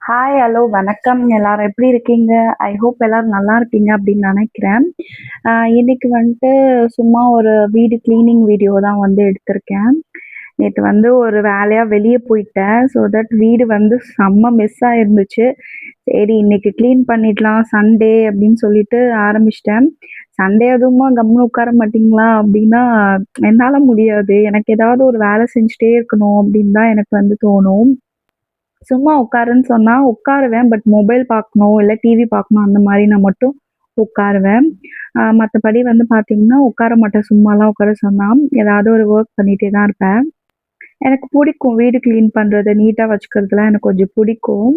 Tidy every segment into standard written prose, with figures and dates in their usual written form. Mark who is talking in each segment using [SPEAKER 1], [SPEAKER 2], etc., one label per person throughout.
[SPEAKER 1] Hi, hello, வணக்கம். எல்லாரும் எப்படி இருக்கீங்க? ஐ ஹோப் எல்லாரும் நல்லா இருக்கீங்க அப்படின்னு நினைக்கிறேன். இன்னைக்கு வந்துட்டு சும்மா ஒரு வீடு கிளீனிங் வீடியோ தான் வந்து எடுத்திருக்கேன். நேத்து வந்து ஒரு வேலையா வெளிய போயிட்டேன். ஸோ தட் வீடு வந்து செம்ம மெஸ்ஸா இருந்துச்சு. சரி இன்னைக்கு கிளீன் பண்ணிடலாம் சண்டே அப்படின்னு சொல்லிட்டு ஆரம்பிச்சுட்டேன். சண்டே அதுவுமா கம்முனு உட்கார மாட்டீங்களா? அப்படின்னா என்னால முடியாது. எனக்கு ஏதாவது ஒரு வேலை செஞ்சுட்டே இருக்கணும் அப்படின்னு தான் எனக்கு வந்து தோணும். சும்மா உட்காருன்னு சொன்னா உட்காருவேன். பட் மொபைல் பார்க்கணும், இல்ல டிவி பார்க்கணும் அந்த மாரினா மட்டும் உட்காருவேன். மத்தபடி வந்து பார்த்தீங்கன்னா, உட்கார மாட்டேன். சும்மாலாம் உட்கார சொன்னா, ஏதாவது ஒரு ஒர்க் பண்ணிட்டே தான் இருப்பேன். எனக்கு புடிக்கும். வீடு கிளீன் பண்றது, நீட்டா வச்சுக்கிறதுலாம் எனக்கு கொஞ்சம் புடிக்கும்.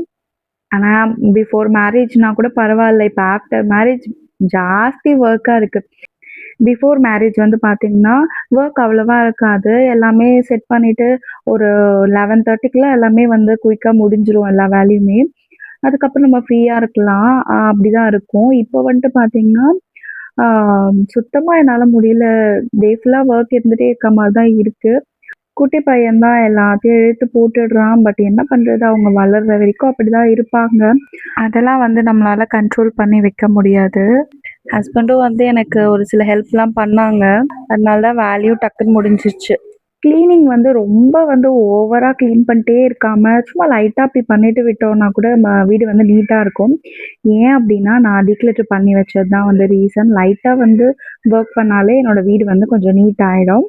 [SPEAKER 1] ஆனா, பிஃபோர் மேரேஜ்னா கூட பரவால்ல. இப்ப ஆஃப்டர் மேரேஜ் ஜாஸ்தி ஒர்க்கா இருக்கு. பிஃபோர் மேரேஜ் வந்து பார்த்தீங்கன்னா, ஒர்க் அவ்வளவா இருக்காது. எல்லாமே செட் பண்ணிட்டு ஒரு 11:30க்குலாம் எல்லாமே வந்து குயிக்கா முடிஞ்சிரும் எல்லா வேலையுமே. அதுக்கப்புறம் நம்ம ஃப்ரீயா இருக்கலாம். அப்படிதான் இருக்கும். இப்போ வந்துட்டு பார்த்தீங்கன்னா, ஆ சுத்தமா என்னால முடியல. டே ஃபுல்லா ஒர்க் இருந்துட்டே இருக்க மாரி தான் இருக்கு. குட்டி பையன் தான் எல்லாத்தையும் இழுத்து போட்டுடுறான். பட் என்ன பண்றது? அவங்க வளர்ற வரைக்கும் அப்படிதான் இருப்பாங்க. அதெல்லாம் வந்து நம்மளால கண்ட்ரோல் பண்ணி வைக்க முடியாது. ஹஸ்பண்டும் வந்து எனக்கு ஒரு சில ஹெல்ப்லாம் பண்ணாங்க. அதனால தான் வேலையும் டக்குன்னு முடிஞ்சிருச்சு. கிளீனிங் வந்து ரொம்ப வந்து ஓவரா கிளீன் பண்ணிட்டே இருக்காம, சும்மா லைட்டா அப்படி பண்ணிட்டு விட்டோம்னா கூட வீடு வந்து நீட்டா இருக்கும். ஏன் அப்படின்னா, நான் டிக்ளட்டர் பண்ணி வச்சது தான் வந்து ரீசன். லைட்டா வந்து ஒர்க் பண்ணாலே என்னோட வீடு வந்து கொஞ்சம் நீட் ஆயிடும்.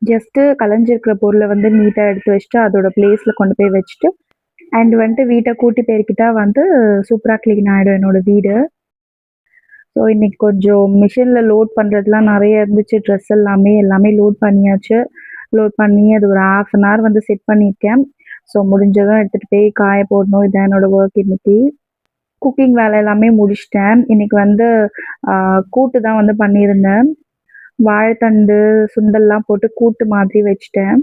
[SPEAKER 1] ஜஸ்ட்டு கலைஞ்சிருக்கிற பொருள வந்து நீட்டா எடுத்து வச்சுட்டு, அதோட பிளேஸ்ல கொண்டு போய் வச்சுட்டு, அண்ட் வந்துட்டு வீட்ட கூட்டி பெருக்கிட்டா வந்து சூப்பரா கிளீன் ஆயிடும் என்னோட வீடு. ஸோ இன்னைக்கு கொஞ்சம் மிஷின்ல லோட் பண்றதுலாம் நெறைய இருந்துச்சு. ட்ரெஸ் எல்லாமே லோட் பண்ணியாச்சு. லோட் பண்ணி அது ஒரு 1/2 அன் ஹவர் வந்து செட் பண்ணியிருக்கேன். ஸோ முடிஞ்சதும் எடுத்துட்டு போய் காய போடணும். இதான் என்னோட ஒர்க் இன்னைக்கு. குக்கிங் வேலை எல்லாமே முடிச்சுட்டேன். இன்னைக்கு வந்து ஆ கூட்டு தான் வந்து பண்ணியிருந்தேன். வாழைத்தண்டு, சுண்டல்லாம் போட்டு கூட்டு மாதிரி வச்சுட்டேன்.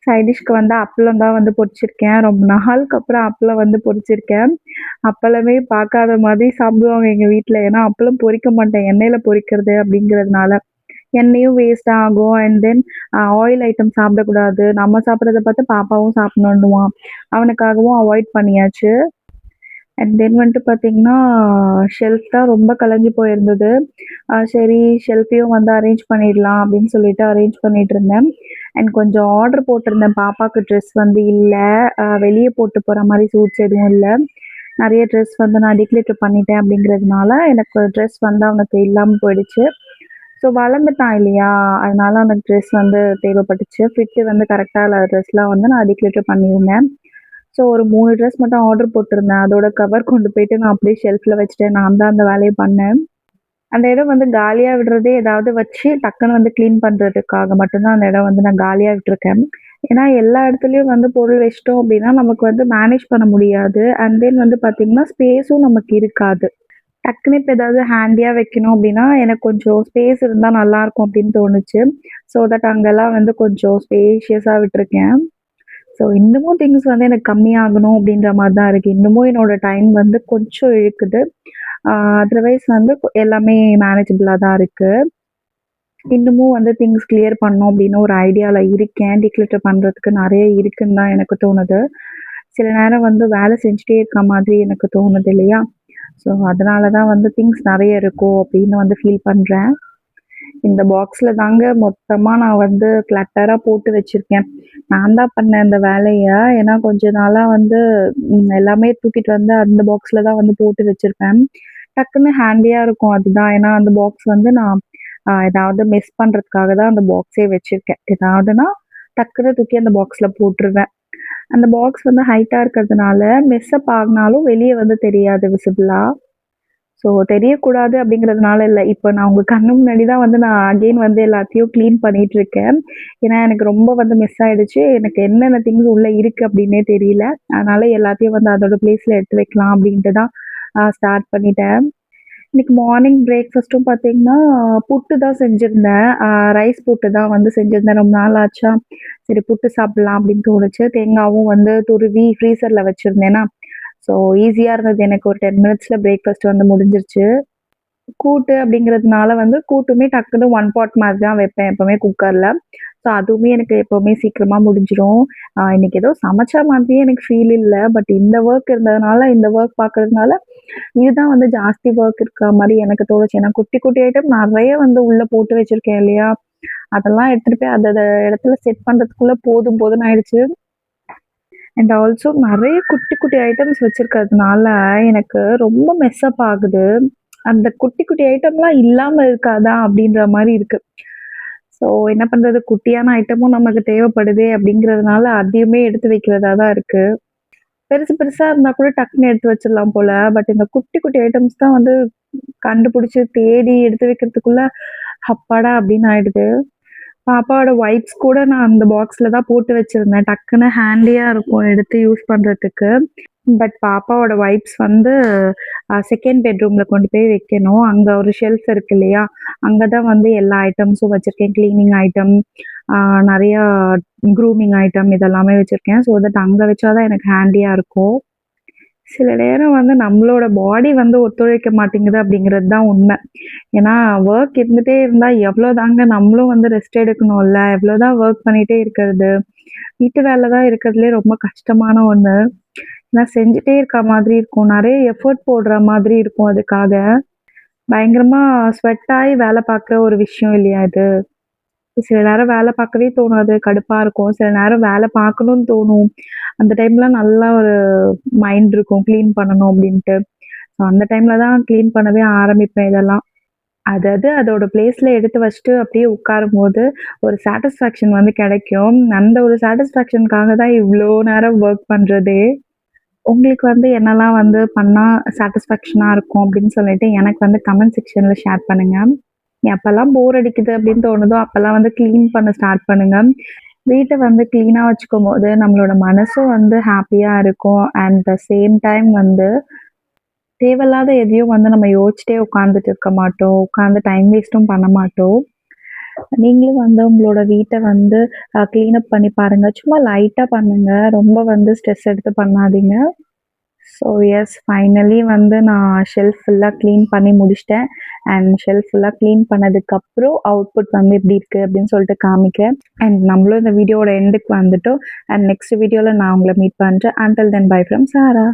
[SPEAKER 1] சைட் டிஷ்க்கு வந்து அப்பளம் தான் வந்து பொரிச்சிருக்கேன். ரொம்ப நாளுக்கு அப்புறம் அப்பளம் வந்து பொரிச்சிருக்கேன். அப்பளமே பார்க்காத மாதிரி சாப்பிடுவாங்க எங்க வீட்ல. ஏன்னா அப்பளம் பொரிக்க மாட்டேன். எண்ணெயில பொரிக்கிறது அப்படிங்கிறதுனால. எண்ணெயும் வேஸ்ட் ஆகும். அண்ட் தென் ஆயில் ஐட்டம் சாப்பிடக்கூடாது. நம்ம சாப்பிடுறத பார்த்து பாப்பாவும் சாப்பிடணுன்னுவான். அவனுக்காகவும் அவாய்ட் பண்ணியாச்சு. அண்ட் தென் வந்துட்டு பார்த்தீங்கன்னா, ஷெல்ஃப் தான் ரொம்ப கலஞ்சு போயிருந்தது. சரி ஷெல்ஃபையும் வந்து அரேஞ்ச் பண்ணிடலாம் அப்படின்னு சொல்லிட்டு அரேஞ்ச் பண்ணிட்டுருந்தேன். அண்ட் கொஞ்சம் ஆர்டர் போட்டிருந்தேன். பாப்பாக்கு ட்ரெஸ் வந்து இல்ல. வெளிய போட்டு போற மாரி சூட்ஸ் எதுவும் இல்ல. நெறைய ட்ரெஸ் வந்து நான் டிக்ளேட்டர் பண்ணிட்டேன் அப்படிங்கிறதுனால, எனக்கு ட்ரெஸ் வந்து அவனுக்கு இல்லாம போயிடுச்சு. ஸோ வளர்ந்துட்டான் இல்லையா? அதனால அவனுக்கு ட்ரெஸ் வந்து தேவைப்பட்டுச்சு. ஃபிட் வந்து கரெக்ட்டா இல்லாத ட்ரெஸ்லாம் வந்து நான் டிக்ளேட்டர் பண்ணியிருந்தேன். ஸோ ஒரு 3 ட்ரெஸ் மட்டும் ஆர்டர் போட்டிருந்தேன். அதோட கவர் கொண்டு போயிட்டு நான் அப்படியே ஷெல்ஃப்ல வச்சுட்டேன். நான் தான் அந்த வேலைய பண்ணேன். அந்த இடம் வந்து காலியா விடுறதே ஏதாவது வச்சு டக்குன்னு வந்து கிளீன் பண்றதுக்காக மட்டும் தான் அந்த இடம் வந்து நான் காலியா விட்டுருக்கேன். ஏன்னா எல்லா இடத்துலயும் வந்து பொருள் வச்சுட்டோம் அப்படின்னா, நமக்கு வந்து மேனேஜ் பண்ண முடியாது. அண்ட் தென் வந்து பார்த்தீங்கன்னா, ஸ்பேஸும் நமக்கு இருக்காது. டக்குன்னு இப்ப ஏதாவது ஹேண்டியா வைக்கணும் அப்படின்னா, எனக்கு கொஞ்சம் ஸ்பேஸ் இருந்தா நல்லாருக்கும் அப்படின்னு தோணுச்சு. ஸோ தட் அங்கெல்லாம் வந்து கொஞ்சம் ஸ்பேஷியஸா விட்டுருக்கேன். ஸோ இன்னமும் திங்ஸ் வந்து எனக்கு கம்மியாகணும் அப்படின்ற மாரி தான் இருக்கு. இன்னமும் என்னோட டைம் வந்து கொஞ்சம் இழுக்குது. ஆ அதர்வைஸ் வந்து எல்லாமே மேனேஜபிளா தான் இருக்கு. இன்னமும் வந்து திங்ஸ் கிளியர் பண்ணணும் அப்படின்னு ஒரு ஐடியால இருக்கேன். டிக்ளட்டர் பண்றதுக்கு நெறைய இருக்குன்னு தான் எனக்கு தோணுது. சில நேரம் வந்து வேலை செஞ்சுட்டே இருக்க மாதிரி எனக்கு தோணுது இல்லையா? ஸோ அதனால தான் வந்து திங்ஸ் நெறைய இருக்கோ அப்படின்னு வந்து ஃபீல் பண்றேன். இந்த பாக்ஸ்ல தாங்க மொத்தமா நான் வந்து கிளட்டரா போட்டு வச்சிருக்கேன். நான் தான் பண்ணேன் இந்த வேலைய. ஏன்னா கொஞ்ச நாளா வந்து எல்லாமே தூக்கிட்டு வந்து அந்த பாக்ஸ்ல தான் வந்து போட்டு வச்சிருப்பேன். டக்குன்னு ஹேண்டியா இருக்கும் அதுதான். ஏன்னா அந்த பாக்ஸ் வந்து நான் ஏதாவது மிஸ் பண்றதுக்காக தான் அந்த பாக்ஸே வச்சிருக்கேன். ஏதாவதுன்னா டக்குன்னு தூக்கி அந்த பாக்ஸ்ல போட்டுருவேன். அந்த பாக்ஸ் வந்து ஹைட்டா இருக்கிறதுனால மெஸ் அப் ஆகுனாலும் வெளிய வந்து தெரியாது விசிபிளா. ஸோ தெரியக்கூடாது அப்படிங்கிறதுனால இல்ல. இப்ப நான் உங்க கண்ணு முன்னாடி தான் வந்து நான் அகைன் வந்து எல்லாத்தையும் கிளீன் பண்ணிட்டுருக்கேன். ஏன்னா எனக்கு ரொம்ப வந்து மிஸ் ஆயிடுச்சு. எனக்கு என்னென்ன திங்ஸ் உள்ள இருக்கு அப்படின்னே தெரியல. அதனால எல்லாத்தையும் வந்து அதோட பிளேஸ்ல எடுத்து வைக்கலாம் அப்படின்ட்டு தான் ஸ்டார்ட் பண்ணிட்டேன். இன்னைக்கு மார்னிங் பிரேக்ஃபாஸ்ட்டும் பார்த்தீங்கன்னா, புட்டு தான் செஞ்சிருந்தேன். ரைஸ் புட்டு தான் வந்து செஞ்சிருந்தேன். ரொம்ப நாள் ஆச்சா, சரி புட்டு சாப்பிடலாம் அப்படின்னு தோணுச்சு. தேங்காவும் வந்து துருவி ஃப்ரீசர்ல வச்சிருந்தேனா, ஸோ ஈஸியா இருந்தது. எனக்கு ஒரு 10 மினிட்ஸ்ல பிரேக்ஃபாஸ்ட் வந்து முடிஞ்சிருச்சு. கூட்டு அப்படிங்கிறதுனால வந்து கூட்டுமே டக்குனு ஒன் பாட் மாதிரி தான் வைப்பேன் எப்பவுமே குக்கர்ல. ஸோ அதுவுமே எனக்கு எப்பவுமே சீக்கிரமா முடிஞ்சிரும். இன்னைக்கு ஏதோ சமைச்ச மாதிரியே எனக்கு ஃபீல் இல்ல. பட் இந்த ஒர்க் இருந்ததுனால, இந்த ஒர்க் பார்க்கறதுனால, இதுதான் வந்து ஜாஸ்தி ஒர்க் இருக்க மாரி எனக்கு தோணுச்சு. ஏன்னா குட்டி, குட்டி ஐட்டம் நெறைய வந்து உள்ள போட்டு வச்சிருக்கேன் இல்லையா? அதெல்லாம் எடுத்துட்டு போய் அதத இடத்துல செட் பண்றதுக்குள்ள போதும் போதும்ன்னு ஆயிடுச்சு. அண்ட் ஆல்சோ நெறைய குட்டி, குட்டி ஐட்டம்ஸ் வச்சிருக்கிறதுனால, எனக்கு ரொம்ப மெஸ் அப் ஆகுது. அந்த குட்டி, குட்டி ஐட்டம்லாம் இல்லாம இருக்காதா? அப்படின்ற மாரி இருக்கு. ஸோ என்ன பண்றது? குட்டியான ஐட்டமும் நமக்கு தேவைப்படுதே அப்படிங்கிறதுனால, அதையுமே எடுத்து வைக்கிறதா தான் இருக்கு. பெருசு பெருசா இருந்தா கூட டக்குன்னு எடுத்து வச்சிடலாம் போல. பட் இந்த குட்டி, குட்டி ஐட்டம்ஸ் தான் வந்து கண்டுபிடிச்சு தேடி எடுத்து வைக்கிறதுக்குள்ள, அப்பாடா! அப்படின்னு ஆயிடுது. பாப்பாவோட வைப்ஸ் கூட நான் அந்த பாக்ஸ்ல தான் போட்டு வச்சிருந்தேன். டக்குன்னு ஹேண்டியா இருக்கும் எடுத்து யூஸ் பண்றதுக்கு. பட் பாப்பாவோட வைப்ஸ் வந்து 2ண்ட் பெட்ரூம்ல கொண்டு போய் வைக்கணும். அங்க ஒரு ஷெல்ஃப் இருக்கு இல்லையா? அங்க தான் வந்து எல்லா ஐட்டம்ஸும் வச்சிருக்கேன். கிளீனிங் ஐட்டம், ஆ நெறையா க்ரூமிங் ஐட்டம் இதெல்லாமே வச்சிருக்கேன். ஸோ தட் அங்க வச்சா தான் எனக்கு ஹேண்டியா இருக்கும். சில நேரம் வந்து நம்மளோட பாடி வந்து ஒத்துழைக்க மாட்டேங்குது அப்படிங்கிறது தான் உண்மை. ஏன்னா ஒர்க் இருந்துட்டே இருந்தா எவ்வளோதாங்க நம்மளும் வந்து ரெஸ்ட் எடுக்கணும்ல. எவ்வளோதான் ஒர்க் பண்ணிட்டே இருக்கிறது. வீட்டு வேலை தான் இருக்கிறதுலே ரொம்ப கஷ்டமான ஒண்ணு. ஏன்னா செஞ்சுட்டே இருக்க மாதிரி இருக்கும். நெறைய எஃபோர்ட் போடுற மாதிரி இருக்கும் அதுக்காக. பயங்கரமா ஸ்வெட் ஆயி வேலை பார்க்குற ஒரு விஷயம் இல்லையா இது? சில நேரம் வேலை பார்க்கவே தோணாது. கடுப்பா இருக்கும். சில நேரம் வேலை பார்க்கணும்னு தோணும். அந்த டைம்லாம் நல்லா ஒரு மைண்ட் இருக்கும். கிளீன் பண்ணணும் அப்டின்ட்டு. ஸோ அந்த டைம்ல தான் கிளீன் பண்ணவே ஆரம்பிப்பேன் இதெல்லாம். அது அதோட பிளேஸ்ல எடுத்து வச்சுட்டு அப்படியே உட்காரும்போது, ஒரு சாட்டிஸ்ஃபேக்ஷன் வந்து கெடைக்கும். அந்த ஒரு சாட்டிஸ்ஃபேக்ஷனுக்காக தான் இவ்ளோ நேரம் ஒர்க் பண்றதே. உங்களுக்கு வந்து என்னலாம் வந்து பண்ணா சாட்டிஸ்ஃபேக்ஷனா இருக்கும் அப்படின்னு சொல்லிட்டு எனக்கு வந்து கமெண்ட் செக்ஷன்ல ஷேர் பண்ணுங்க. எப்பலாம் போர் அடிக்குது அப்படின்னு தோணுதோ, அப்பலாம் வந்து கிளீன் பண்ண ஸ்டார்ட் பண்ணுங்க. வீட்ட வந்து கிளீனா வச்சுக்கும்போது, நம்மளோட மனசும் வந்து ஹேப்பியா இருக்கும். அட் த சேம் டைம் வந்து தேவையில்லாத எதையும் வந்து நம்ம யோசிச்சுட்டே உட்காந்துட்டு இருக்க மாட்டோம். உட்காந்து டைம் வேஸ்ட்டும் பண்ண மாட்டோம். நீங்களும் வந்து உங்களோட வீட்ட வந்து கிளீன் அப் பண்ணி பாருங்க. சும்மா லைட்டா பண்ணுங்க. ரொம்ப வந்து ஸ்ட்ரெஸ் எடுத்து பண்ணாதீங்க. ஸோ எஸ் ஃபைனலி வந்து நான் ஷெல்ஃப் ஃபுல்லா கிளீன் பண்ணி முடிச்சுட்டேன். அண்ட் ஷெல்ஃப் ஃபுல்லா கிளீன் பண்ணதுக்கப்புறம் அவுட்புட் வந்து எப்படி இருக்கு அப்படின்னு சொல்லிட்டு காமிக்கிறேன். அண்ட் நம்மளும் இந்த வீடியோவோட எண்டுக்கு வந்துட்டோம். அண்ட் நெக்ஸ்ட் வீடியோல நான் உங்கள மீட் பண்றேன். Until then bye from Sarah.